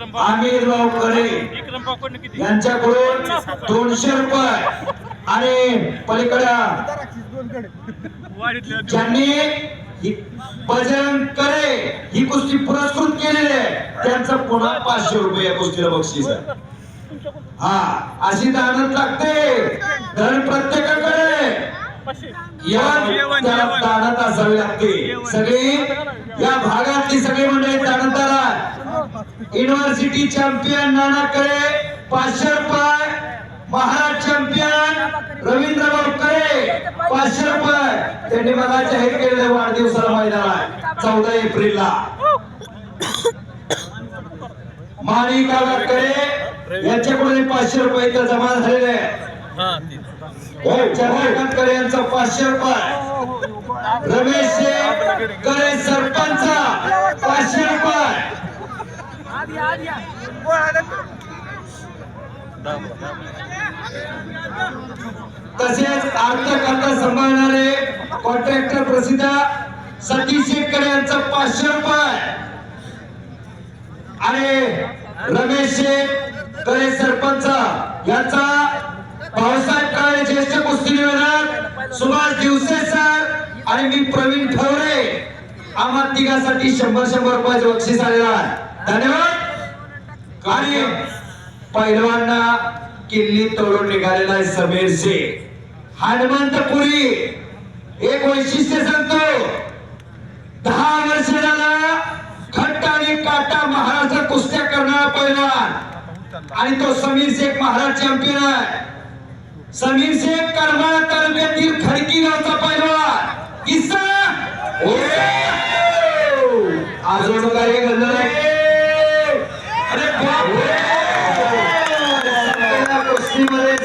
आमिरराव करे यांच्याकडून 200 रुपये आणि पलीकडे ज्यांनी बजरंग करे ही कुस्ती पुरस्कृत केलेली आहे त्यांचं पुन्हा 500 रुपये या कुस्तीला बक्षीस आहे. हा अशी दानत लागते धन प्रत्येकाकडे दानत असावी लागते. सगळी या भागातली सगळी मंडळी दानतदार आहेत. युनिव्हर्सिटी चॅम्पियन नाना करे 500 रुपये, महाराज चॅम्पियन रवींद्रभाऊ करे 500 रुपये. त्यांनी मला जाहीर केलेल्या वाढदिवसाला मैदान आहे 14 एप्रिलला. माणिकराव करे यांच्याकडून 500 रुपये इथं जमा झालेले आहेत. चंद्रकांत करे यांचा 500 रुपये, रमेश करे सरपंच 500 रुपये, तसेच अर्थकर्ता सांभाळणारे कॉन्ट्रॅक्टर प्रसिद्ध सतीश शेतकरे यांचा 500 रुपये आणि रमेश करे सरपंच यांचा भाऊसाहेब काळे ज्येष्ठ कुस्ती निवेदक सुभाष दिवसे सर आणि मी प्रवीण ठवरे आम्हा तिघांसाठी 100 रुपयाचे बक्षीस आलेला आहे. धन्यवाद. आणि पैलवांना किल्ली तोडून निघालेला आहे समीर शेख हनुमंतपुरी. एक वैशिष्ट्य सांगतो 10 वर्ष झाला खट्टा आणि काटा महाराष्ट्र कुस्त्या करणारा पैलवान आणि तो समीर शेख महाराज चॅम्पियन आहे. समीर शेख करमाळा तालुक्यातील खडकी गावचा पैलवान किस्सा अजून काही घडलं नाही. अरे बाप कुस्तीमध्ये